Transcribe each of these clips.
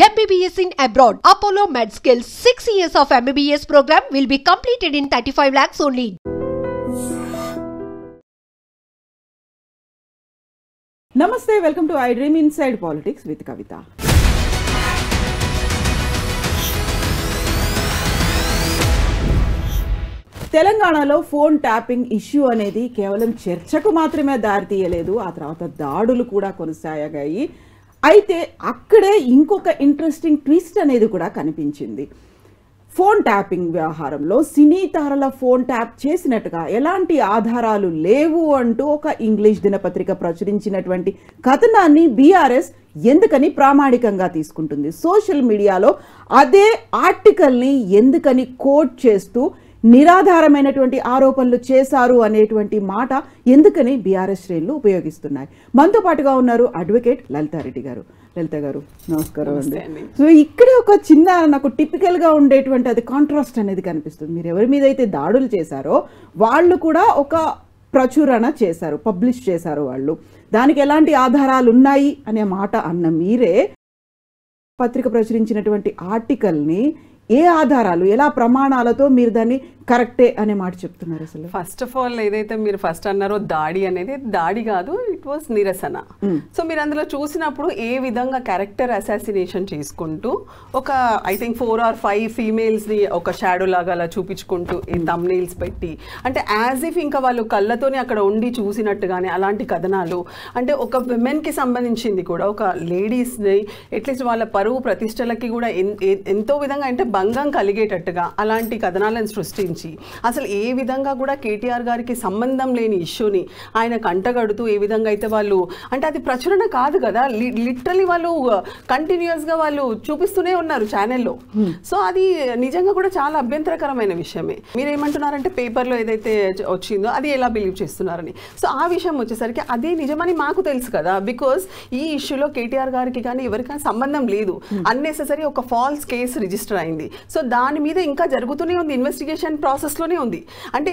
MBBS in abroad. Apollo MedSkills 6 years of MBBS program will be completed in 35 lakhs only. Namaste, welcome to I Dream Inside Politics with Kavita. తెలంగాణలో phone tapping issue అనేది కేవలం చర్చకు మాత్రమే దారితీయలేదు, ఆ తర్వాత దాడులు కూడా కొనసాగాయి. అయితే అక్కడే ఇంకొక ఇంట్రెస్టింగ్ ట్విస్ట్ అనేది కూడా కనిపించింది. ఫోన్ ట్యాపింగ్ వ్యవహారంలో సినీ తారల ఫోన్ ట్యాప్ చేసినట్టుగా ఎలాంటి ఆధారాలు లేవు అంటూ ఒక ఇంగ్లీష్ దినపత్రిక ప్రచురించినటువంటి కథనాన్ని బీఆర్ఎస్ ఎందుకని ప్రామాణికంగా తీసుకుంటుంది? సోషల్ మీడియాలో అదే ఆర్టికల్ని ఎందుకని కోట్ చేస్తూ నిరాధారమైనటువంటి ఆరోపణలు చేశారు అనేటువంటి మాట ఎందుకని బీఆర్ఎస్ శ్రేణులు ఉపయోగిస్తున్నాయి? మనతో పాటుగా ఉన్నారు అడ్వకేట్ లలితారెడ్డి గారు. లలిత గారు నమస్కారం అండి. సో ఇక్కడే ఒక చిన్న నాకు టిపికల్గా ఉండేటువంటి అది కాంట్రాస్ట్ అనేది కనిపిస్తుంది. మీరు ఎవరి మీద అయితే దాడులు చేశారో వాళ్ళు కూడా ఒక ప్రచురణ చేశారు, పబ్లిష్ చేశారు. వాళ్ళు దానికి ఎలాంటి ఆధారాలు ఉన్నాయి అనే మాట అన్న మీరే పత్రిక ప్రచురించినటువంటి ఆర్టికల్ని ఏ ఆధారాలు, ఎలా ప్రమాణాలతో మీరు దాన్ని కరెక్టే అనే మాట చెప్తున్నారు? అసలు ఫస్ట్ ఆఫ్ ఆల్ ఏదైతే మీరు ఫస్ట్ అన్నారో దాడి అనేది దాడి కాదు, ఇట్ వాస్ నిరసన. సో మీరు అందులో చూసినప్పుడు ఏ విధంగా క్యారెక్టర్ అసాసినేషన్ చేసుకుంటూ ఒక ఐ థింక్ 4 or 5 ఫీమేల్స్ని ఒక షాడో లాగా అలా చూపించుకుంటూ ఈ థంబ్నెయిల్స్ పెట్టి, అంటే యాజ్ ఇఫ్ ఇంకా వాళ్ళు కళ్ళతోనే అక్కడ ఉండి చూసినట్టుగానే అలాంటి కథనాలు, అంటే ఒక విమెన్కి సంబంధించింది కూడా, ఒక లేడీస్ని అట్లీస్ట్ వాళ్ళ పరువు ప్రతిష్టలకి కూడా ఎంతో విధంగా అంటే భంగం కలిగేటట్టుగా అలాంటి కథనాలను సృష్టించి అసలు ఏ విధంగా కూడా కేటీఆర్ గారికి సంబంధం లేని ఇష్యూని ఆయన కంటగడుతూ ఏ విధంగా అయితే వాళ్ళు, అంటే అది ప్రచురణ కాదు కదా, లిటరలీ వాళ్ళు కంటిన్యూస్గా వాళ్ళు చూపిస్తూనే ఉన్నారు ఛానల్లో. సో అది నిజంగా కూడా చాలా అభ్యంతరకరమైన విషయమే. మీరేమంటున్నారంటే పేపర్లో ఏదైతే వచ్చిందో అది ఎలా బిలీవ్ చేస్తున్నారని. సో ఆ విషయం వచ్చేసరికి అదే నిజమని మాకు తెలుసు కదా, బికాస్ ఈ ఇష్యూలో కేటీఆర్ గారికి కానీ ఎవరికైనా సంబంధం లేదు. అన్నెసెసరీ ఒక ఫాల్స్ కేసు రిజిస్టర్ అయింది. సో దాని మీద ఇంకా జరుగుతూనే ఉంది, ఇన్వెస్టిగేషన్ ప్రాసెస్లోనే ఉంది. అంటే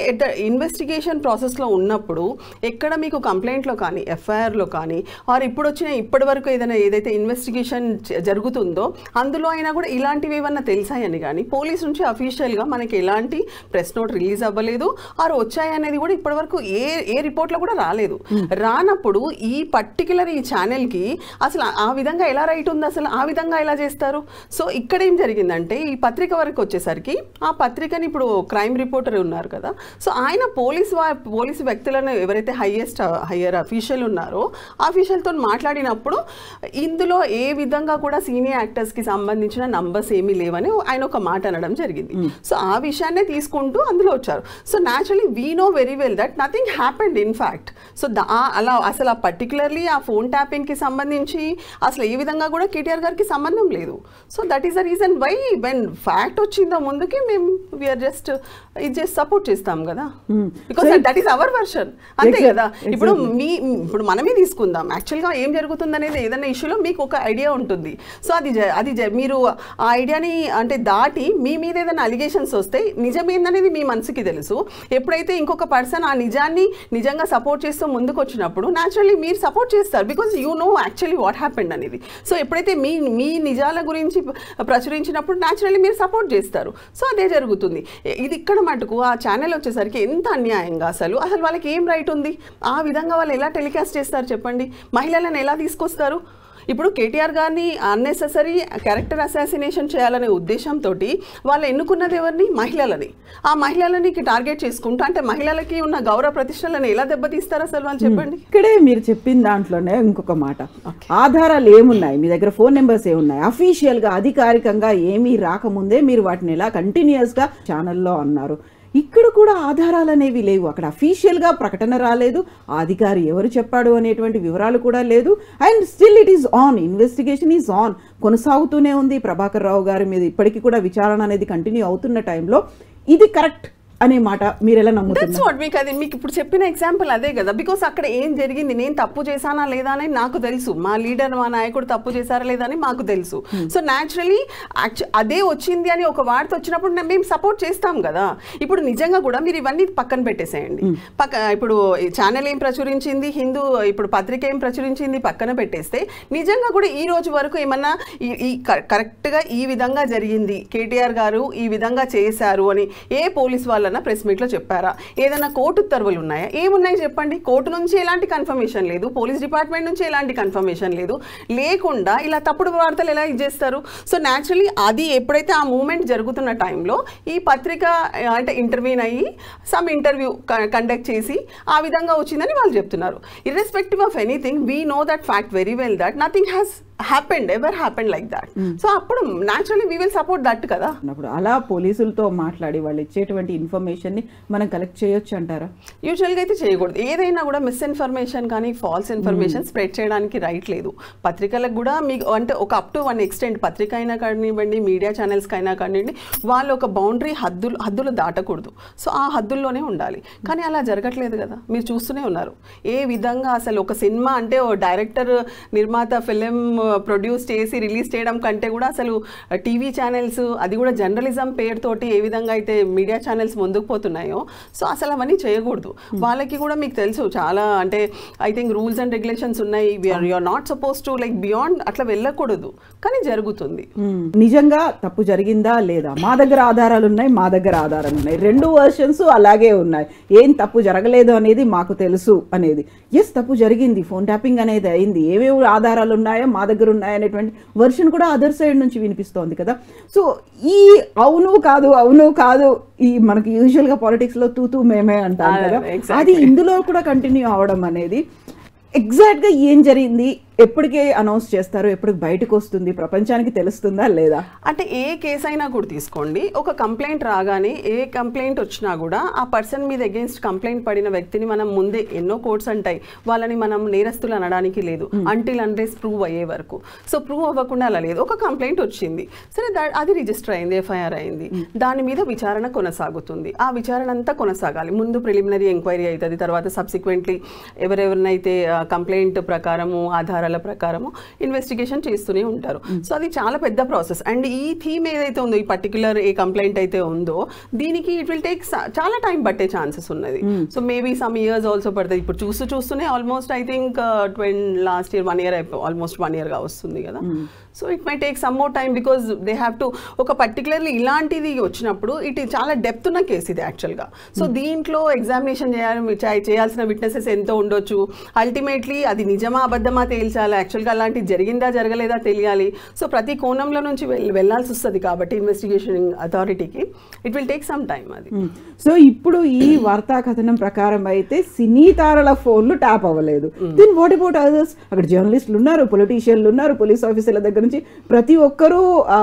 ఇన్వెస్టిగేషన్ ప్రాసెస్లో ఉన్నప్పుడు ఎక్కడ మీకు కంప్లైంట్లో కానీ ఎఫ్ఐఆర్లో కానీ ఆర్ ఇప్పటి వరకు ఏదైతే ఇన్వెస్టిగేషన్ జరుగుతుందో అందులో అయినా కూడా ఇలాంటివి ఏమన్నా తెలిసాయని కానీ పోలీస్ నుంచి అఫీషియల్గా మనకి ఎలాంటి ప్రెస్ నోట్ రిలీజ్ అవ్వలేదు, ఆర్ వచ్చాయనేది కూడా ఇప్పటివరకు ఏ రిపోర్ట్లో కూడా రాలేదు. రానప్పుడు ఈ పర్టికులర్ ఈ ఛానల్కి అసలు ఆ విధంగా ఎలా రైట్ ఉంది, అసలు ఆ విధంగా ఎలా చేస్తారు? సో ఇక్కడ ఏం జరిగిందంటే ఈ పత్రిక వరకు వచ్చేసరికి ఆ పత్రికని ఇప్పుడు క్రైమ్ రిపోర్టర్ ఉన్నారు కదా, సో ఆయన పోలీసు వ్యక్తులను ఎవరైతే హయ్యర్ అఫీషియల్ ఉన్నారో అఫీషియల్తో మాట్లాడినప్పుడు ఇందులో ఏ విధంగా కూడా సీనియర్ యాక్టర్స్కి సంబంధించిన నంబర్స్ ఏమీ లేవని ఆయన ఒక మాట అనడం జరిగింది. సో ఆ విషయాన్నే తీసుకుంటూ అందులో వచ్చారు. So naturally we know very well that nothing happened in fact. So అలా అసలు ఆ పర్టికులర్లీ ఆ ఫోన్ ట్యాపింగ్కి సంబంధించి అసలు ఏ విధంగా కూడా కేటీఆర్ గారికి సంబంధం లేదు. So that is the reason why when fact వచ్చిందో ముందుకి మేము వీఆర్ జస్ట్ సపోర్ట్ చేస్తాం కదా, because that is our version, అంతే కదా. ఇప్పుడు మనమే తీసుకుందాం, యాక్చువల్గా ఏం జరుగుతుంది అనేది ఏదైనా ఇష్యూలో మీకు ఒక ఐడియా ఉంటుంది. సో అది మీరు ఆ ఐడియాని అంటే దాటి మీ మీద ఏదైనా అలిగేషన్స్ వస్తే నిజమేందనేది మీ మనసుకి తెలుసు. ఎప్పుడైతే ఇంకొక పర్సన్ ఆ నిజాన్ని నిజంగా సపోర్ట్ చేస్తూ ముందుకు వచ్చినప్పుడు న్యాచురల్లీ మీరు సపోర్ట్ చేస్తారు, because you know actually what happened అనేది. సో ఎప్పుడైతే మీ నిజాల గురించి ప్రచురించినప్పుడు న్యాచురల్లీ మీరు సపోర్ట్ చేస్తారు. సో అదే జరుగుతుంది. ఇది ఇక్కడ మటుకు ఆ ఛానల్ వచ్చేసరికి ఎంత అన్యాయంగా అసలు వాళ్ళకి ఏం రైట్ ఉంది? ఆ విధంగా వాళ్ళు ఎలా టెలికాస్ట్ చేస్తారు చెప్పండి? మహిళలను ఎలా తీసుకొస్తారు? ఇప్పుడు కేటీఆర్ గారిని అన్నెసెసరీ క్యారెక్టర్ అసాసినేషన్ చేయాలనే ఉద్దేశంతో వాళ్ళు ఎన్నుకున్నది ఎవరిని? మహిళలని. ఆ మహిళలని టార్గెట్ చేసుకుంటూ అంటే మహిళలకి ఉన్న గౌరవ ప్రతిష్టలను ఎలా దెబ్బతీస్తారు అసలు వాళ్ళు చెప్పండి? ఇక్కడే మీరు చెప్పిన దాంట్లోనే ఇంకొక మాట, ఆధారాలు ఏమున్నాయి మీ దగ్గర, ఫోన్ నెంబర్స్ ఏమున్నాయి? అఫీషియల్గా అధికారికంగా ఏమీ రాకముందే మీరు వాటిని ఎలా కంటిన్యూస్గా ఛానల్లో అన్నారు. ఇక్కడ కూడా ఆధారాలు అనేవి లేవు. అక్కడ అఫీషియల్గా ప్రకటన రాలేదు, ఆ అధికారి ఎవరు చెప్పాడు అనేటువంటి వివరాలు కూడా లేదు. And still it is on, investigation is on, కొనసాగుతూనే ఉంది. ప్రభాకర్ రావు గారి మీద ఇప్పటికీ కూడా విచారణ అనేది కంటిన్యూ అవుతున్న టైంలో ఇది కరెక్ట్ అనే మాట మీరు ఎలా నమ్ముతున్నారు? మీకు అది మీకు ఇప్పుడు చెప్పిన ఎగ్జాంపుల్ అదే కదా, బికాస్ అక్కడ ఏం జరిగింది, నేను తప్పు చేశానా లేదా అని నాకు తెలుసు, మా లీడర్ మా నాయకుడు తప్పు చేశారా లేదా అని మాకు తెలుసు. సో న్యాచురలీ అదే వచ్చింది అని ఒక వార్త వచ్చినప్పుడు మేము సపోర్ట్ చేస్తాం కదా. ఇప్పుడు నిజంగా కూడా మీరు ఇవన్నీ పక్కన పెట్టేసేయండి, ఇప్పుడు ఛానల్ ఏం ప్రచురించింది, హిందూ ఇప్పుడు పత్రిక ఏం ప్రచురించింది పక్కన పెట్టేస్తే, నిజంగా కూడా ఈ రోజు వరకు ఏమన్నా ఈ కరెక్ట్గా ఈ విధంగా జరిగింది, కేటీఆర్ గారు ఈ విధంగా చేశారు అని ఏ పోలీస్ వాళ్ళన్నా ప్రెస్ మీట్లో చెప్పారా? ఏదైనా కోర్టు ఉత్తర్వులు ఉన్నాయా? ఏమున్నాయి చెప్పండి. కోర్టు నుంచి ఎలాంటి కన్ఫర్మేషన్ లేదు, పోలీస్ డిపార్ట్మెంట్ నుంచి ఎలాంటి కన్ఫర్మేషన్ లేదు, లేకుండా ఇలా తప్పుడు వార్తలు ఎలా ఇచ్చేస్తారు? సో న్యాచురలీ అది ఎప్పుడైతే ఆ మూమెంట్ జరుగుతున్న టైంలో ఈ పత్రిక అంటే ఇంటర్వ్యూన్ అయ్యి సమ్ ఇంటర్వ్యూ కండక్ట్ చేసి ఆ విధంగా వచ్చిందని వాళ్ళు చెప్తున్నారు. Irrespective of anything we know that fact very well that nothing has ever happened like that. So అప్పుడు naturally we will support that కదా. అప్పుడు అలా పోలీసులతో మాట్లాడి వాళ్ళు ఇచ్చేటువంటి ఇన్ఫర్మేషన్ ని మనం కలెక్ట్ చేయొచ్చు అంటారా? యూజువల్గా అయితే చేయకూడదు. ఏదైనా కూడా మిస్ఇన్ఫర్మేషన్ కానీ ఫాల్స్ ఇన్ఫర్మేషన్ స్ప్రెడ్ చేయడానికి రైట్ లేదు. పత్రికలకు కూడా మీకు అంటే ఒక అప్ టు వన్ ఎక్స్టెంట్ పత్రిక అయినా కానివ్వండి, మీడియా ఛానల్స్కి అయినా కానివ్వండి, వాళ్ళు ఒక బౌండరీ హద్దులు దాటకూడదు. సో ఆ హద్దుల్లోనే ఉండాలి. కానీ అలా జరగట్లేదు కదా, మీరు చూస్తూనే ఉన్నారు. ఏ విధంగా అసలు ఒక సినిమా అంటే ఓ డైరెక్టర్ నిర్మాత ఫిలిం ప్రొడ్యూస్ చేసి రిలీజ్ చేయడం కంటే కూడా అసలు టీవీ ఛానల్స్, అది కూడా జర్నలిజం పేరుతోటి ఏ విధంగా అయితే మీడియా ఛానల్స్ ముందుకు పోతున్నాయో, సో అసలు అవన్నీ చేయకూడదు. వాళ్ళకి కూడా మీకు తెలుసు చాలా అంటే I think rules and regulations ఉన్నాయి. You are not suppose to like beyond అట్లా వెళ్ళకూడదు, కానీ జరుగుతుంది. నిజంగా తప్పు జరిగిందా లేదా? మా దగ్గర ఆధారాలు ఉన్నాయి, మా దగ్గర ఆధారాలు ఉన్నాయి, రెండు వర్షన్స్ అలాగే ఉన్నాయి. ఏం తప్పు జరగలేదు అనేది మాకు తెలుసు అనేది. ఎస్, తప్పు జరిగింది, ఫోన్ ట్యాపింగ్ అనేది అయింది, ఏవేవి ఆధారాలు ఉన్నాయో మా దగ్గర ఉన్నాయనేటువంటి వర్షన్ కూడా అదర్ సైడ్ నుంచి వినిపిస్తోంది కదా. సో ఈ అవును కాదు ఈ మనకి యూజువల్ గా పాలిటిక్స్ లో తూతూ మేమే అంటాం కదా, అది ఇందులో కూడా కంటిన్యూ అవడం అనేది ఎగ్జాక్ట్ గా ఏం జరిగింది, ఎప్పటికే అనౌన్స్ చేస్తారు, ఎప్పటికి బయటకు వస్తుంది, ప్రపంచానికి తెలుస్తుందా లేదా? అంటే ఏ కేసు అయినా కూడా తీసుకోండి, ఒక కంప్లైంట్ రాగానే ఏ కంప్లైంట్ వచ్చినా కూడా ఆ పర్సన్ మీద అగేన్స్ట్ కంప్లైంట్ పడిన వ్యక్తిని మనం ముందే ఎన్నో కోర్ట్స్ అంటాయి, వాళ్ళని మనం నేరస్తులు అనడానికి లేదు అంటిల్ అన్లెస్ ప్రూవ్ అయ్యే వరకు. సో ప్రూవ్ అవ్వకుండా అలా లేదు. ఒక కంప్లైంట్ వచ్చింది, సరే అది రిజిస్టర్ అయింది, ఎఫ్ఐఆర్ అయింది, దాని మీద విచారణ కొనసాగుతుంది. ఆ విచారణ అంతా కొనసాగాలి. ముందు ప్రిలిమినరీ ఎంక్వైరీ అవుతుంది, తర్వాత సబ్సిక్వెంట్లీ ఎవరెవరినైతే కంప్లైంట్ ప్రకారము ఆధారాల ప్రకారము ఇన్వెస్టిగేషన్ చేస్తూనే ఉంటారు. సో అది చాలా పెద్ద ప్రాసెస్. అండ్ ఈ థీమ్ ఏదైతే ఉందో, ఈ పర్టికులర్ ఏ కంప్లైంట్ అయితే ఉందో, దీనికి ఇట్ విల్ టేక్ చాలా టైం పట్టే ఛాన్సెస్ ఉన్నది. So maybe some years also పడుతుంది. ఇప్పుడు చూస్తూనే almost I think last year 1 year almost 1 year గా వస్తుంది కదా. So it my take some more time because they have to ఒక పర్టికులర్లీ ఇలాంటిది వచ్చినప్పుడు ఇట్ చాలా డెప్త్ ఉన్న కేసు ఇది యాక్చువల్గా. సో దీంట్లో ఎగ్జామినేషన్ చేయాల్సిన విట్నెసెస్ ఎంతో ఉండొచ్చు. అల్టిమేట్లీ అది నిజమా అబద్ధమా తేల్చాలి, యాక్చువల్గా అలాంటిది జరిగిందా జరగలేదా తెలియాలి. సో ప్రతి కోణంలో నుంచి వెళ్ళాల్సి వస్తుంది కాబట్టి ఇన్వెస్టిగేషన్ అథారిటీకి it will take some time అది. సో ఇప్పుడు ఈ వార్తా కథనం ప్రకారం అయితే సినీ తారల ఫోన్లు ట్యాప్ అవ్వలేదు. Then what about others? అక్కడ జర్నలిస్టులు ఉన్నారు, పొలిటీషియన్లు ఉన్నారు, పోలీస్ ఆఫీసర్ల దగ్గర నుంచి ప్రతి ఒక్కరూ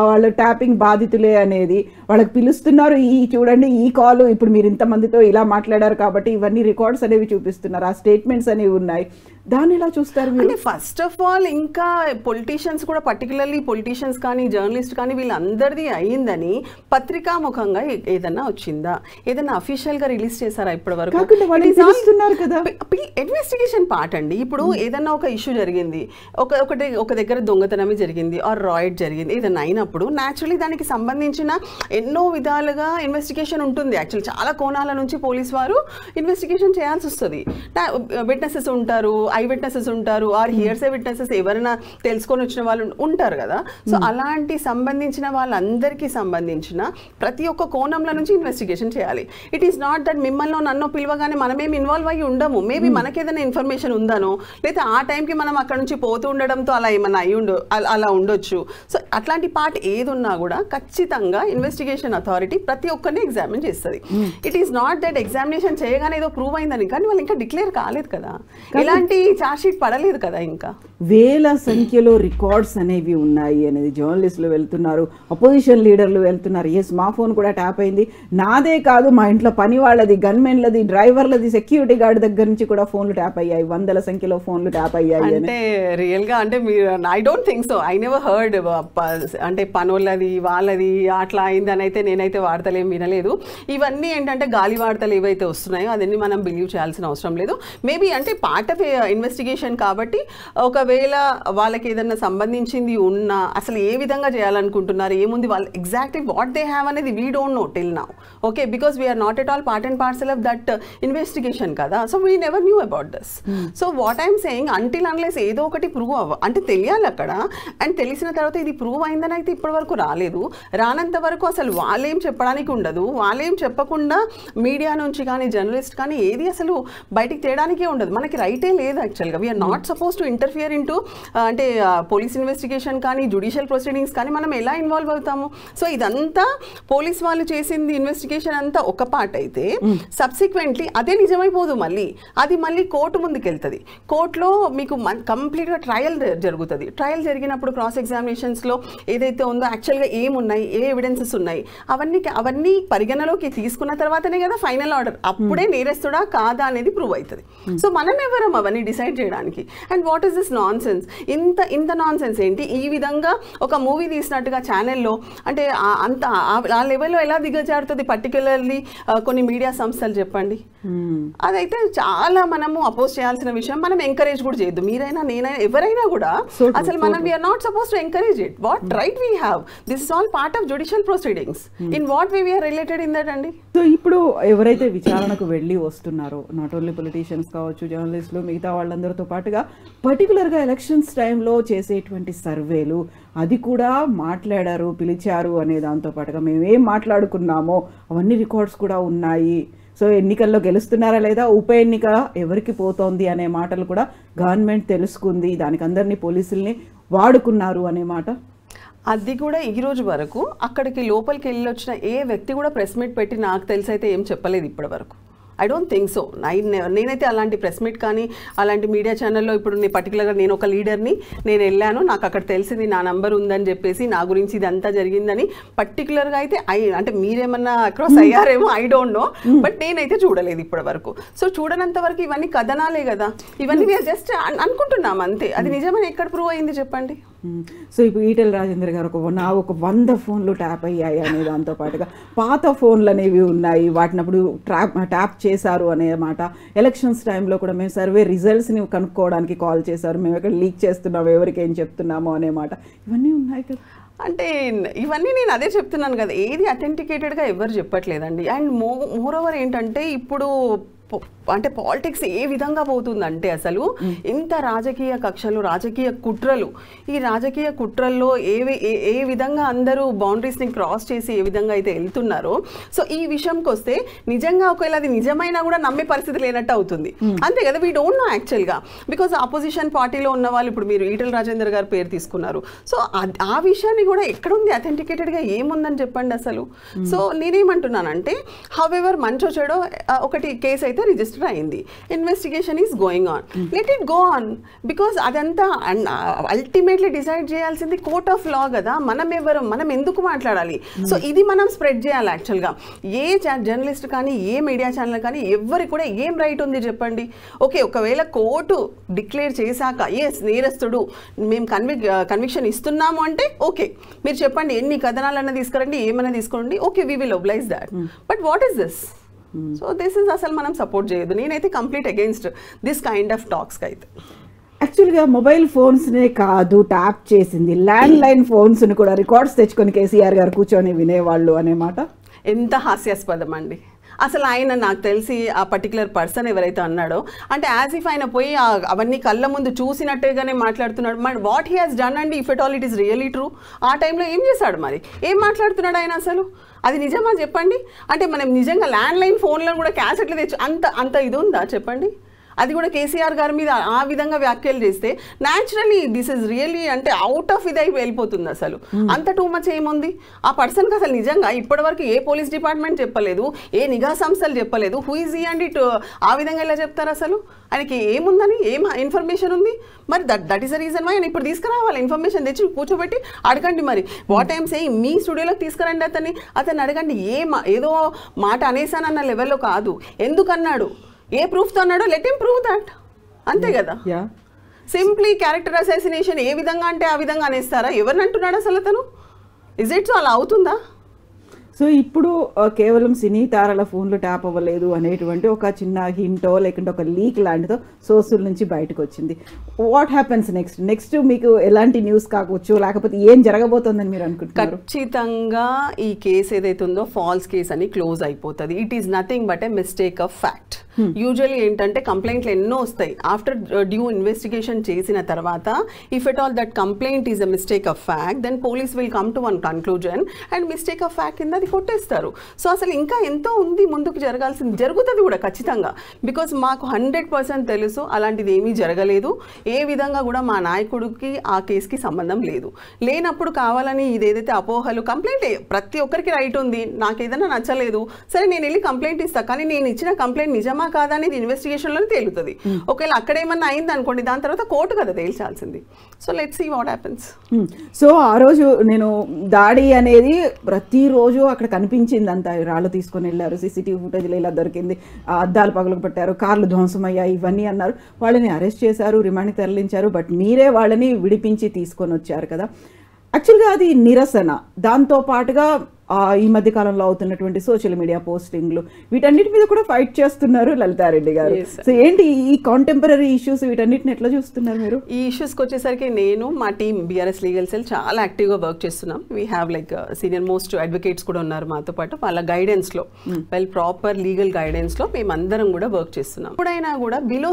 వాళ్ళ ట్యాపింగ్ బాధితులే అనేది వాళ్ళకి పిలుస్తున్నారు. ఈ చూడండి ఈ కాల్ ఇప్పుడు మీరు ఇంతమందితో ఇలా మాట్లాడారు కాబట్టి ఇవన్నీ రికార్డ్స్ అనేవి చూపిస్తున్నారు, ఆ స్టేట్మెంట్స్ అనేవి ఉన్నాయి. దాన్ని ఎలా చూస్తారు మీరు? ఫస్ట్ ఆఫ్ ఆల్ ఇంకా పొలిటీషియన్స్ కూడా పర్టికులర్లీ పొలిటీషియన్స్ కానీ జర్నలిస్ట్ కానీ వీళ్ళందరిది అయ్యిందని పత్రికాముఖంగా ఏదన్నా వచ్చిందా, ఏదైనా అఫీషియల్ గా రిలీజ్ చేశారా ఇప్పటి వరకు? ఇన్వెస్టిగేషన్ పార్ట్ అండి. ఇప్పుడు ఏదన్నా ఒక ఇష్యూ జరిగింది, ఒక దగ్గర దొంగతనమే జరిగింది ఆర్ రాయిట్ జరిగింది, ఏదైనా అయినప్పుడు న్యాచురలీ దానికి సంబంధించిన ఎన్నో విధాలుగా ఇన్వెస్టిగేషన్ ఉంటుంది. యాక్చువల్లీ చాలా కోణాల నుంచి పోలీస్ వారు ఇన్వెస్టిగేషన్ చేయాల్సి వస్తుంది. విట్నెసెస్ ఉంటారు, ఐ విట్నెసెస్ ఉంటారు, ఆర్ హియర్సే విట్నెసెస్ ఎవరైనా తెలుసుకొని వచ్చిన వాళ్ళు ఉంటారు కదా. సో అలాంటి సంబంధించిన వాళ్ళందరికీ సంబంధించిన ప్రతి ఒక్క కోణంలో నుంచి ఇన్వెస్టిగేషన్ చేయాలి. ఇట్ ఈస్ నాట్ దట్ మిమ్మల్ని నన్ను పిలవగానే మనమేమి ఇన్వాల్వ్ అయ్యి ఉండము. మేబీ మనకేదైనా ఇన్ఫర్మేషన్ ఉందనో, లేదా ఆ టైంకి మనం అక్కడ నుంచి పోతూ ఉండడంతో అలా ఏమన్నా అలా ఉండొచ్చు. సో అట్లాంటి పార్ట్ ఏది ఉన్నా కూడా ఖచ్చితంగా ఇన్వెస్టిగేషన్ అథారిటీ ప్రతి ఒక్కరిని ఎగ్జామిన్ చేస్తుంది. It is not that examination చేయగానే ఏదో ప్రూవ్ అయిందని, కానీ వాళ్ళు ఇంకా డిక్లేర్ కాలేదు కదా. ఇలాంటి ఛార్జ్ షీట్ పడలేదు కదా. ఇంకా వేల సంఖ్యలో రికార్డ్స్ అనేవి ఉన్నాయి అనేది జర్నలిస్టులు వెళ్తున్నారు, అపోజిషన్ లీడర్లు వెళ్తున్నారు. ఎస్, మా ఫోన్ కూడా ట్యాప్ అయింది, నాదే కాదు మా ఇంట్లో పని వాళ్ళది, గన్మెన్లది, డ్రైవర్లది, సెక్యూరిటీ గార్డ్ దగ్గర నుంచి కూడా ఫోన్లు ట్యాప్ అయ్యాయి, వందల సంఖ్యలో ఫోన్లు ట్యాప్ అయ్యాయి. అంటే రియల్ గా అంటే మీరు I don't think so, I never heard అంటే పనులది వాళ్ళది అట్లా అయిందని అయితే నేనైతే వార్తలు ఏం వినలేదు. ఇవన్నీ ఏంటంటే గాలి వార్తలు ఏవైతే వస్తున్నాయో అదన్నీ మనం బిలీవ్ చేయాల్సిన అవసరం లేదు. మేబీ అంటే పార్ట్ ఆఫ్ ఇన్వెస్టిగేషన్ కాబట్టి ఒకవేళ వాళ్ళకి ఏదన్నా సంబంధించింది ఉన్నా అసలు ఏ విధంగా చేయాలనుకుంటున్నారు, ఏముంది వాళ్ళు ఎగ్జాక్ట్లీ వాట్ దే హ్యావ్ అనేది we don't know till now. Okay, because we are not at all part and parcel of that investigation కదా. So we never knew about this. So what I'm saying, until unless ఏదో ఒకటి prove అంటే తెలియాలి అక్కడ. And తెలిసిన తర్వాత ఇది prove అయిందని అయితే ఇప్పటి వరకు రాలేదు. రానంత వరకు అసలు వాళ్ళేం చెప్పడానికి ఉండదు. వాళ్ళేం చెప్పకుండా మీడియా నుంచి కానీ జర్నలిస్ట్ కానీ ఏది అసలు బయటికి తేడానికే ఉండదు. మనకి రైటే లేదు యాక్చువల్గా. We are not suppose to interfere into అంటే పోలీస్ ఇన్వెస్టిగేషన్ కానీ జ్యుడిషియల్ ప్రొసీడింగ్స్ కానీ మనం ఎలా ఇన్వాల్వ్ అవుతాము. సో ఇదంతా పోలీస్ వాళ్ళు చేసింది ఇన్వెస్టిగేషన్ అంతా ఒక పార్ట్ అయితే సబ్సిక్వెంట్లీ అదే నిజమైపోదు. అది మళ్ళీ కోర్టు ముందుకు వెళ్తుంది. కోర్టులో మీకు కంప్లీట్గా ట్రయల్ జరుగుతుంది. ట్రయల్ జరిగినప్పుడు క్రాస్ ఎగ్జామినేషన్స్లో ఏదైతే ఉందో యాక్చువల్గా ఏమున్నాయి, ఏ ఎవిడెన్సెస్ ఉన్నాయి, అవన్నీ పరిగణలోకి తీసుకున్న తర్వాతనే కదా ఫైనల్ ఆర్డర్. అప్పుడే నేరస్తుడా కాదా అనేది ప్రూవ్ అవుతుంది. సో మనం ఎవరం అవన్నీ డిసైడ్ చేయడానికి. And what is this non sense? ఇంత నాన్ సెన్స్ ఏంటి? ఈ విధంగా ఒక మూవీ తీసినట్టుగా ఛానల్లో అంటే అంత ఆ లెవెల్లో ఎలా దిగజారుతుంది పర్టికులర్లీ కొన్ని మీడియా సంస్థలు చెప్పండి. అదైతే చాలా మనము అపోజ్ చేయాల్సిన విషయం. మనం ఎంకరేజ్ కూడా చేయొద్దు. మీరైనా నేనైనా ఎవరైనా కూడా అసలు మనం we are not suppose to encourage it. What right we have? This is all part of judicial proceedings. In what way we are related in that అండి? సో ఇప్పుడు ఎవరైతే విచారణకు వెళ్ళి వస్తున్నారో, నాట్ ఓన్లీ పొలిటీషియన్స్ కావచ్చు, జర్నలిస్టులు, మిగతా వాళ్ళందరితో పాటుగా పర్టికులర్గా ఎలక్షన్స్ టైంలో చేసేటువంటి సర్వేలు అది కూడా మాట్లాడారు, పిలిచారు అనే దాంతో పాటుగా మేమేం మాట్లాడుకున్నామో అవన్నీ రికార్డ్స్ కూడా ఉన్నాయి. సో ఎన్నికల్లో గెలుస్తున్నారా లేదా, ఉప ఎన్నిక ఎవరికి పోతోంది అనే మాటలు కూడా గవర్నమెంట్ తెలుసుకుంది, దానికి అందరినీ పోలీసుల్ని వాడుకున్నారు అనే మాట. అది కూడా ఈ రోజు వరకు అక్కడికి లోపలికి వెళ్ళి వచ్చిన ఏ వ్యక్తి కూడా ప్రెస్ మీట్ పెట్టి నాకు తెలిసి అయితే ఏం చెప్పలేదు ఇప్పటి వరకు. I don't think so. నేనైతే అలాంటి ప్రెస్ మీట్ కానీ అలాంటి మీడియా ఛానల్లో ఇప్పుడు పర్టికులర్గా నేను ఒక లీడర్ని, నేను వెళ్ళాను, నాకు అక్కడ తెలిసింది నా నంబర్ ఉందని చెప్పేసి నా గురించి ఇదంతా జరిగిందని పర్టికులర్గా అయితే అంటే మీరేమన్నా అక్రాస్ అయ్యారేమో ఐ డోంట్ నో, బట్ నేనైతే చూడలేదు ఇప్పటి వరకు. సో చూడనంత వరకు ఇవన్నీ కథనాలే కదా, ఇవన్నీ మేము జస్ట్ అనుకుంటున్నాం అంతే. అది నిజమని ఎక్కడ ప్రూవ్ అయింది చెప్పండి? సో ఇప్పుడు ఈటెల రాజేందర్ గారు ఒక 100 ఫోన్లు ట్యాప్ అయ్యాయి అనే దాంతో పాటుగా పాత ఫోన్లు అనేవి ఉన్నాయి, వాటినప్పుడు ట్యాప్ చేశారు అనే మాట. ఎలక్షన్స్ టైంలో కూడా మేము సర్వే రిజల్ట్స్ని కనుక్కోవడానికి కాల్ చేశారు, మేము ఎక్కడ లీక్ చేస్తున్నాము, ఎవరికి ఏం చెప్తున్నామో అనే మాట, ఇవన్నీ ఉన్నాయి కదా. అంటే ఇవన్నీ నేను అదే చెప్తున్నాను కదా, ఏది అథెంటికేటెడ్గా ఎవరు చెప్పట్లేదండి. అండ్ మోర్ ఓవర్ ఏంటంటే ఇప్పుడు అంటే పాలిటిక్స్ ఏ విధంగా పోతుందంటే అసలు ఇంత రాజకీయ కక్షలు, రాజకీయ కుట్రలు, ఈ రాజకీయ కుట్రల్లో ఏ విధంగా అందరూ బౌండరీస్ని క్రాస్ చేసి ఏ విధంగా అయితే వెళ్తున్నారో, సో ఈ విషయంకి వస్తే నిజంగా ఒకవేళ అది నిజమైనా కూడా నమ్మే పరిస్థితి లేనట్టు అవుతుంది. అంతే కదా, వీ డోంట్ నో యాక్చువల్గా. బికాజ్ అపోజిషన్ పార్టీలో ఉన్న వాళ్ళు ఇప్పుడు మీరు ఈటెల రాజేందర్ గారు పేరు తీసుకున్నారు. సో ఆ విషయాన్ని కూడా ఎక్కడుంది అథెంటికేటెడ్గా ఏముందని చెప్పండి అసలు. సో నేనేమంటున్నానంటే హౌఎవర్ మంచో చెడో ఒకటి కేసు అయితే రిజిస్టర్ అయింది, investigation is going on, let it go on. Because అదంతా అల్టిమేట్లీ డిసైడ్ చేయాల్సింది కోర్ట్ ఆఫ్ లా కదా. మనం ఎందుకు మాట్లాడాలి? సో ఇది మనం స్ప్రెడ్ చేయాలి యాక్చువల్గా. ఏ జర్నలిస్ట్ కానీ ఏ మీడియా ఛానల్ కానీ ఎవరికి కూడా ఏం రైట్ ఉంది చెప్పండి? ఓకే, ఒకవేళ కోర్టు డిక్లేర్ చేశాక ఎస్ నేరస్తుడు మేము కన్విక్షన్ ఇస్తున్నాము అంటే ఓకే, మీరు చెప్పండి ఎన్ని కథనాలన్నా తీసుకురండి, ఏమైనా తీసుకోండి, okay we will oblige that. But what is this? So this is అసలు మనం సపోర్ట్ చేయదు. నేనైతే complete against this kind of టాక్స్కి అయితే. యాక్చువల్గా మొబైల్ ఫోన్స్నే కాదు ట్యాప్ చేసింది, ల్యాండ్ లైన్ ఫోన్స్ని కూడా రికార్డ్స్ తెచ్చుకొని కేసీఆర్ గారు కూర్చొని వినేవాళ్ళు అనే మాట ఎంత హాస్యాస్పదం అండి. అసలు ఆయన నాకు తెలిసి ఆ పర్టికులర్ పర్సన్ ఎవరైతే అన్నాడో అంటే యాజ్ ఇఫ్ ఆయన పోయి అవన్నీ కళ్ళ ముందు చూసినట్టుగానే మాట్లాడుతున్నాడు. మరి వాట్ హీ హాస్ డన్ అండి, if at all it is really true? ఆ టైంలో ఏం చేశాడు, మరి ఏం మాట్లాడుతున్నాడు ఆయన అసలు? అది నిజమా చెప్పండి? అంటే మనం నిజంగా ల్యాండ్ లైన్ ఫోన్లో కూడా క్యాసెట్లు తెచ్చు అంత ఇది ఉందా చెప్పండి? అది కూడా కేసీఆర్ గారి మీద ఆ విధంగా వ్యాఖ్యలు చేస్తే న్యాచురలీ దిస్ ఇస్ రియల్లీ అంటే అవుట్ ఆఫ్ ఇది వెళ్ళిపోతుంది. అసలు అంత టూ మచ్ ఏముంది ఆ పర్సన్కి? అసలు నిజంగా ఇప్పటివరకు ఏ పోలీస్ డిపార్ట్మెంట్ చెప్పలేదు, ఏ నిఘా సంస్థలు చెప్పలేదు. హూ ఈజ్ ఈ అండ్ ఇట్ ఆ విధంగా ఎలా చెప్తారు? అసలు ఆయనకి ఏముందని, ఏం ఇన్ఫర్మేషన్ ఉంది? మరి that is the reason why ఆయన ఇప్పుడు తీసుకురావాలి, ఇన్ఫర్మేషన్ తెచ్చి కూర్చోబెట్టి అడగండి. మరి వాట్ ఐమ్ సేయింగ్, మీ స్టూడియోలోకి తీసుకురండి అతన్ని అడగండి. ఏదో మాట అనేసానన్న లెవెల్లో కాదు, ఎందుకన్నాడు, ఏ ప్రూఫ్తో అన్నాడో లెట్ హిమ్ ప్రూవ్ దట్, అంతే కదా. సింప్లీ క్యారెక్టర్ అసాసినేషన్ ఏ విధంగా అంటే ఆ విధంగా అనేస్తారా? ఎవరిని అంటున్నాడు అసలు అతను? Is it so? అలా అవుతుందా? సో ఇప్పుడు కేవలం సినీ తారల ఫోన్లు ట్యాప్ అవ్వలేదు అనేటువంటి ఒక చిన్న హింటో లేకుంటే ఒక లీక్ లాంటిదో సోర్సుల నుంచి బయటకు వచ్చింది. వాట్ హ్యాపెన్స్ నెక్స్ట్ మీకు ఎలాంటి న్యూస్ కావచ్చు, లేకపోతే ఏం జరగబోతోందని మీరు అనుకుంటున్నారు? ఖచ్చితంగా ఈ కేసు ఏదైతే ఉందో ఫాల్స్ కేసు అని క్లోజ్ అయిపోతుంది. It is nothing but a mistake of fact. Usually ఏంటంటే కంప్లైంట్లు ఎన్నో వస్తాయి ఆఫ్టర్ డ్యూ ఇన్వెస్టిగేషన్ చేసిన తర్వాత. If at all that complaint is a mistake of fact, then police will come to one conclusion and mistake of fact కింద అది కొట్టేస్తారు. So అసలు ఇంకా ఎంతో ఉంది ముందుకు జరగాల్సింది, జరుగుతుంది కూడా ఖచ్చితంగా. బికాజ్ మాకు 100% తెలుసు అలాంటిది ఏమీ జరగలేదు. ఏ విధంగా కూడా మా నాయకుడికి ఆ కేసుకి సంబంధం లేదు. లేనప్పుడు కావాలని ఇదేదైతే అపోహలు, కంప్లైంట్ ప్రతి ఒక్కరికి రైట్ ఉంది. నాకు ఏదైనా నచ్చలేదు, సరే నేను వెళ్ళి కంప్లైంట్ ఇస్తాను, కానీ నేను ఇచ్చిన కంప్లైంట్ నిజమా కాదా అనేది ఇన్వెస్టిగేషన్లోనే తేలుతుంది. ఒకవేళ అక్కడేమన్నా అయింది అనుకోండి, దాని తర్వాత కోర్టు కదా తేల్చాల్సింది. So let's see what happens. So ఆ రోజు నేను దాడి అనేది ప్రతిరోజు అక్కడ కనిపించింది, అంతా రాళ్ళు తీసుకొని వెళ్ళారు, సీసీటీవీ ఫుటేజ్లో ఇలా దొరికింది, అద్దాలు పగలకు పెట్టారు, కార్లు ధ్వంసమయ్యాయి, ఇవన్నీ అన్నారు. వాళ్ళని అరెస్ట్ చేశారు, రిమాండ్కి తరలించారు. బట్ మీరే వాళ్ళని విడిపించి తీసుకొని వచ్చారు కదా. యాక్చువల్గా అది నిరసన, దాంతో పాటుగా ఈ మధ్య కాలంలో అవుతున్నటువంటి సోషల్ మీడియా పోస్టింగ్లు, వీటన్నిటి మీద కూడా ఫైట్ చేస్తున్నారు లలితారెడ్డి గారు. సో ఏంటి ఈ కాంటెంపరీ ఇష్యూస్, వీటన్నిటిని ఎట్లా చూస్తున్నారు మీరు? ఈ ఇష్యూస్కి వచ్చేసరికి నేను మా టీమ్ బీఆర్ఎస్ లీగల్ సెల్ చాలా యాక్టివ్గా వర్క్ చేస్తున్నాం. We have like senior most advocates కూడా ఉన్నారు మాతో పాటు. వాళ్ళ గైడెన్స్లో ప్రాపర్ లీగల్ గైడెన్స్లో మేమందరం కూడా వర్క్ చేస్తున్నాం. ఎప్పుడైనా కూడా బిలో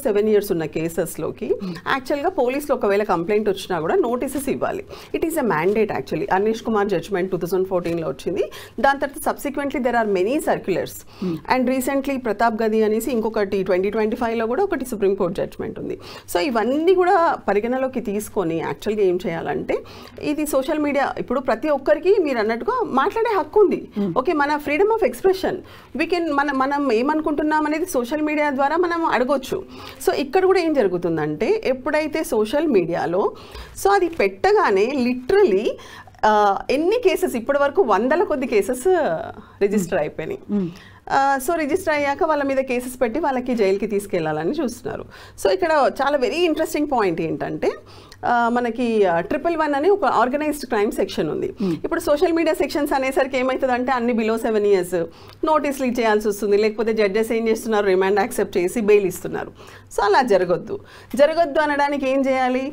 7 years ఉన్న కేసెస్లోకి యాక్చువల్గా పోలీసులు ఒకవేళ కంప్లైంట్ వచ్చినా కూడా నోటీసెస్ ఇవ్వాలి. It is a mandate. Actually Anish Kumar judgment 2014లో వచ్చింది. దాని తర్వాత subsequently there are many circulars and recently Pratap గది అనేసి ఇంకొకటి 2025లో కూడా ఒకటి సుప్రీంకోర్టు జడ్జ్మెంట్ ఉంది. సో ఇవన్నీ కూడా పరిగణలోకి తీసుకొని యాక్చువల్గా ఏం చేయాలంటే, ఇది సోషల్ మీడియా ఇప్పుడు ప్రతి ఒక్కరికి మీరు అన్నట్టుగా మాట్లాడే హక్కు ఉంది. ఓకే, మన freedom of expression we can మనం ఏమనుకుంటున్నాం అనేది సోషల్ మీడియా ద్వారా మనం అడగొచ్చు. సో ఇక్కడ కూడా ఏం జరుగుతుందంటే, ఎప్పుడైతే సోషల్ మీడియాలో సో అది పెట్టగానే లిటరలీ ఎన్ని కేసెస్ ఇప్పటి వరకు 100ల కొద్ది కేసెస్ రిజిస్టర్ అయిపోయినాయి. సో రిజిస్టర్ అయ్యాక వాళ్ళ మీద కేసెస్ పెట్టి వాళ్ళకి జైలుకి తీసుకెళ్లాలని చూస్తున్నారు. సో ఇక్కడ చాలా వెరీ ఇంట్రెస్టింగ్ పాయింట్ ఏంటంటే, మనకి 111 అని ఒక ఆర్గనైజ్డ్ క్రైమ్ సెక్షన్ ఉంది. ఇప్పుడు సోషల్ మీడియా సెక్షన్స్ అనేసరికి ఏమవుతుందంటే అన్ని బిలో 7 years నోటీసులు ఇచ్చేయాల్సి వస్తుంది. లేకపోతే జడ్జెస్ ఏం చేస్తున్నారు, రిమాండ్ యాక్సెప్ట్ చేసి బెయిల్ ఇస్తున్నారు. సో అలా జరగొద్దు అనడానికి ఏం చేయాలి,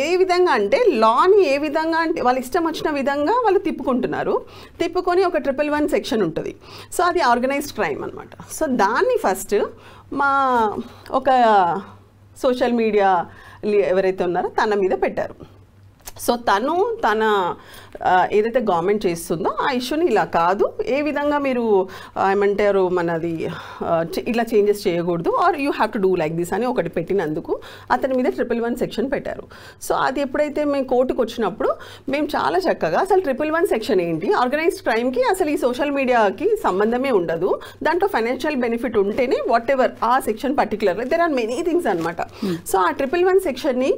ఏ విధంగా అంటే లాని ఏ విధంగా అంటే వాళ్ళ ఇష్టం వచ్చిన విధంగా వాళ్ళు తిప్పుకొని ఒక 111 సెక్షన్ ఉంటుంది. సో అది ఆర్గనైజ్డ్ క్రైమ్ అనమాట. సో దాన్ని ఫస్ట్ మా ఒక సోషల్ మీడియా ఎవరైతే ఉన్నారో తన మీద పెట్టారు. సో తన ఏదైతే గవర్నమెంట్ చేస్తుందో ఆ ఇష్యూని ఇలా కాదు, ఏ విధంగా మీరు ఏమంటారు మనది ఇలా చేంజెస్ చేయకూడదు, or you have to do like this అని ఒకటి పెట్టినందుకు అతని మీద 111 సెక్షన్ పెట్టారు. సో అది ఎప్పుడైతే మేము కోర్టుకు వచ్చినప్పుడు మేము చాలా చక్కగా అసలు 111 సెక్షన్ ఏంటి, ఆర్గనైజ్డ్ క్రైమ్కి అసలు ఈ సోషల్ మీడియాకి సంబంధమే ఉండదు, దాంట్లో ఫైనాన్షియల్ బెనిఫిట్ ఉంటేనే వాట్ ఎవర్ ఆ section particular there are many things అనమాట. సో ఆ 111 సెక్షన్ని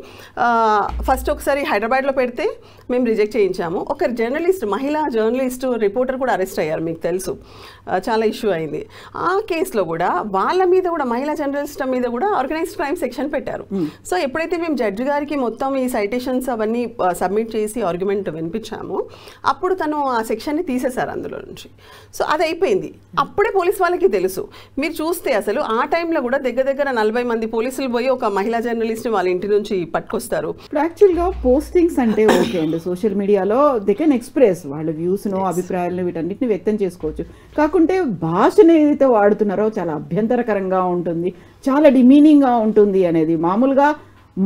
ఫస్ట్ ఒకసారి హైదరాబాద్లో పెడితే మేము రిజెక్ట్ చేయించాము. ఒక జర్నలిస్ట్, మహిళా జర్నలిస్ట్ రిపోర్టర్ కూడా అరెస్ట్ అయ్యారు, మీకు తెలుసు, చాలా ఇష్యూ అయింది. ఆ కేసులో కూడా వాళ్ళ మీద కూడా మహిళా జర్నలిస్ట్ మీద కూడా ఆర్గనైజ్డ్ క్రైమ్ సెక్షన్ పెట్టారు. సో ఎప్పుడైతే మేము జడ్జి గారికి మొత్తం ఈ సైటేషన్స్ అవన్నీ సబ్మిట్ చేసి ఆర్గ్యుమెంట్ వినిపించాము, అప్పుడు తను ఆ సెక్షన్ని తీసేశారు అందులో నుంచి. సో అది అయిపోయింది. అప్పుడే పోలీస్ వాళ్ళకి తెలుసు. మీరు చూస్తే అసలు ఆ టైంలో కూడా దగ్గర 40 మంది పోలీసులు పోయి ఒక మహిళా జర్నలిస్ట్ని వాళ్ళ ఇంటి నుంచి పట్టుకొస్తారు. యాక్చువల్గా పోస్టింగ్స్ అంటే ఓకే అండి, సోషల్ మీడియాలో దే కెన్ ఎక్స్ప్రెస్ వాళ్ళ వ్యూస్ను, అభిప్రాయాలను, వీటన్నిటిని వ్యక్తం చేసుకోవచ్చు. కాకుంటే భాషను ఏదైతే వాడుతున్నారో చాలా అభ్యంతరకరంగా ఉంటుంది, చాలా డిమీనింగ్గా ఉంటుంది అనేది. మామూలుగా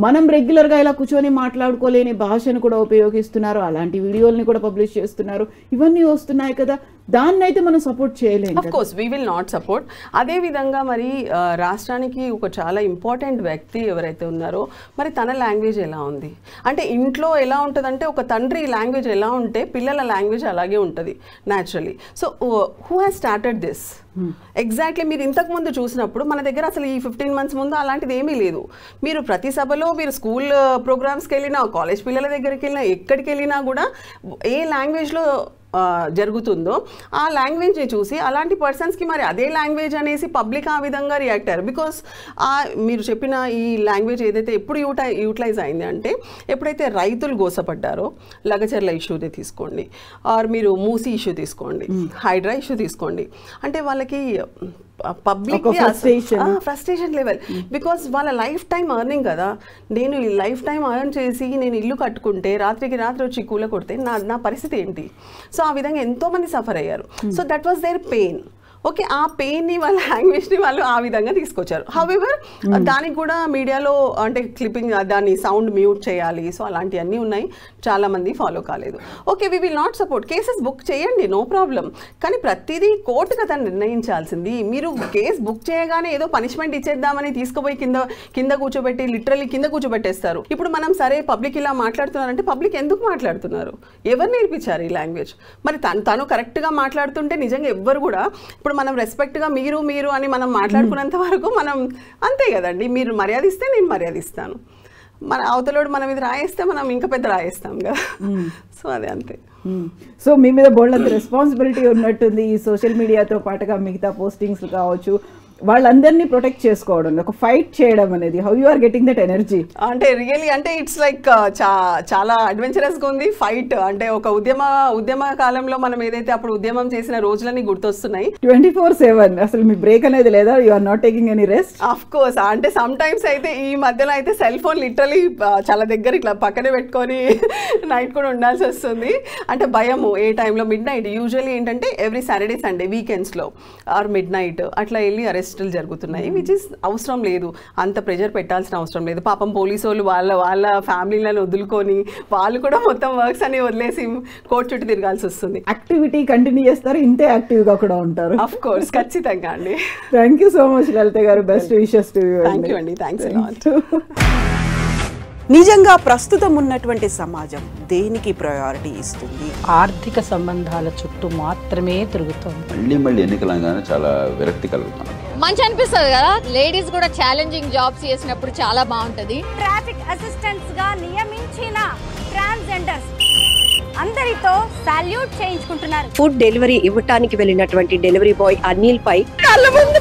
మనం రెగ్యులర్గా ఇలా కూర్చొని మాట్లాడుకోలేని భాషను కూడా ఉపయోగిస్తున్నారు, అలాంటి వీడియోల్ని కూడా పబ్లిష్ చేస్తున్నారు, ఇవన్నీ వస్తున్నాయి కదా, దాన్ని అయితే మనం సపోర్ట్ చేయలేము. Of course we will not support. అదే విధంగా మరి రాష్ట్రానికి ఒక చాలా ఇంపార్టెంట్ వ్యక్తి ఎవరైతే ఉన్నారో మరి తన లాంగ్వేజ్ ఎలా ఉంది అంటే ఇంట్లో ఎలా ఉంటుందంటే ఒక తండ్రి లాంగ్వేజ్ ఎలా ఉంటే పిల్లల లాంగ్వేజ్ అలాగే ఉంటుంది naturally. So who has started this exactly? మీరు ఇంతకుముందు చూసినప్పుడు మన దగ్గర అసలు ఈ 15 months ముందు అలాంటిది ఏమీ లేదు. మీరు ప్రతి సభలో మీరు స్కూల్ ప్రోగ్రామ్స్కి వెళ్ళినా, కాలేజ్ పిల్లల దగ్గరికి వెళ్ళినా, ఎక్కడికి వెళ్ళినా కూడా ఏ లాంగ్వేజ్లో జరుగుతుందో ఆ లాంగ్వేజ్ని చూసి అలాంటి పర్సన్స్కి మరి అదే లాంగ్వేజ్ అనేసి పబ్లిక్ ఆ విధంగా రియాక్ట్ అయ్యారు. బికాస్ మీరు చెప్పిన ఈ లాంగ్వేజ్ ఏదైతే ఎప్పుడు యూటిలైజ్ అయింది అంటే ఎప్పుడైతే రైతులు గోసపడ్డారో, లగచర్ల ఇష్యూని తీసుకోండి, ఆర్ మీరు మూసీ ఇష్యూ తీసుకోండి, హైడ్రా ఇష్యూ తీసుకోండి, అంటే వాళ్ళకి పబ్లిక్ ఫ్రస్ట్రేషన్ లెవెల్. బికాస్ వాళ్ళ లైఫ్ టైం ఎర్నింగ్ కదా, నేను ఈ లైఫ్ టైం ఎర్న్ చేసి నేను ఇల్లు కట్టుకుంటే రాత్రికి రాత్రి వచ్చి కూల కొడితే నా పరిస్థితి ఏంటి? సో ఆ విధంగా ఎంతోమంది సఫర్ అయ్యారు. So that was their pain. Okay, ఆ పెయిన్ని వాళ్ళ లాంగ్వేజ్ని వాళ్ళు ఆ విధంగా తీసుకొచ్చారు. హౌఎవర్ దానికి కూడా మీడియాలో అంటే క్లిప్పింగ్, దాన్ని సౌండ్ మ్యూట్ చేయాలి, సో అలాంటివన్నీ ఉన్నాయి, చాలామంది ఫాలో కాలేదు. Okay, we will not support. Cases book చేయండి, నో ప్రాబ్లం, కానీ ప్రతిదీ కోర్టు కదా నిర్ణయించాల్సింది. మీరు కేసు బుక్ చేయగానే ఏదో పనిష్మెంట్ ఇచ్చేద్దామని తీసుకుపోయి కింద కూర్చోబెట్టి లిటరల్లీ కింద కూర్చోబెట్టేస్తారు. ఇప్పుడు మనం సరే పబ్లిక్ ఇలా మాట్లాడుతున్నారంటే పబ్లిక్ ఎందుకు మాట్లాడుతున్నారు? ఎవరు నేర్పించారు ఈ లాంగ్వేజ్? మరి తను కరెక్ట్గా మాట్లాడుతుంటే నిజంగా ఎవ్వరు కూడా ఇప్పుడు మనం రెస్పెక్ట్గా మీరు అని మనం మాట్లాడుకున్నంత వరకు మనం అంతే కదండి. మీరు మర్యాదిస్తే నేను మర్యాదిస్తాను, మన అవతలోడు మనం ఇది రాయేస్తే మనం ఇంకా పెద్ద రాయేస్తాం కదా. సో అదే అంతే. సో మీ మీద బోల్డ్ రెస్పాన్సిబిలిటీ ఉన్నట్టుంది. ఈ సోషల్ మీడియాతో పాటుగా మిగతా పోస్టింగ్స్ కావచ్చు, వాళ్ళందరినీ ప్రొటెక్ట్ చేసుకోవడం, ఒక ఫైట్ చేయడం అనేది, how you are getting that energy? అంటే రియల్లీ అంటే ఇట్స్ లైక్ చాలా అడ్వెంచరస్గా ఉంది ఫైట్. అంటే ఒక ఉద్యమ కాలంలో మనం ఏదైతే అప్పుడు ఉద్యమం చేసిన రోజులన్నీ గుర్తొస్తున్నాయి. 24/7 అసలు మీ బ్రేక్ అనేది లేదా? You are not taking any rest? Of course. అంటే సమ్ టైమ్స్ అయితే ఈ మధ్యలో అయితే సెల్ ఫోన్ లిటరలీ చాలా దగ్గర ఇట్లా పక్కనే పెట్టుకొని నైట్ కూడా ఉండాల్సి వస్తుంది. అంటే భయము ఏ టైంలో మిడ్ నైట్, యూజువల్లీ ఏంటంటే ఎవ్రీ సాటర్డే సండే వీకెండ్స్లో ఆర్ మిడ్ నైట్ అట్లా వెళ్ళి అరెస్టులు జరుగుతున్నాయి, విచ్ ఇస్ అవసరం లేదు, అంత ప్రెజర్ పెట్టాల్సిన అవసరం లేదు. పాపం పోలీసు వాళ్ళు వాళ్ళ ఫ్యామిలీలను వదులుకొని వాళ్ళు కూడా మొత్తం వర్క్స్ అని వదిలేసి కోర్టు చుట్టూ తిరగాల్సి వస్తుంది. యాక్టివిటీ కంటిన్యూ చేస్తారు, ఇంతే యాక్టివ్గా కూడా ఉంటారు. ఆఫ్ కోర్స్, ఖచ్చితంగా అండి. థ్యాంక్ యూ సో మచ్ లలిత గారు, best wishes to you. Thank you అండి, థ్యాంక్స్ a lot. నిజంగా ప్రస్తుతం ఉన్నటువంటి సమాజం దేనికి ప్రయారిటీ ఇస్తుంది? ఆర్థిక సంబంధాల చుట్టూ మాత్రమే తిరుగుతుంది. మళ్ళీ ఎన్నికలంగానే చాలా విరక్తి కలుగుతాను. మంచి అనిపిస్తుంది కదా, లేడీస్ కూడా ఛాలెంజింగ్ జాబ్స్ చేసినప్పుడు చాలా బాగుంటది. ట్రాఫిక్ అసిస్టెంట్స్ గా నియమించిన ట్రాన్స్జెండర్స్ అందరితో సాల్యూట్ చేయించుకుంటున్నారు. ఫుడ్ డెలివరీ ఇవ్వటానికి వెళ్ళినటువంటి డెలివరీ బాయ్ అనిల్ పై కళ్ళ ముందు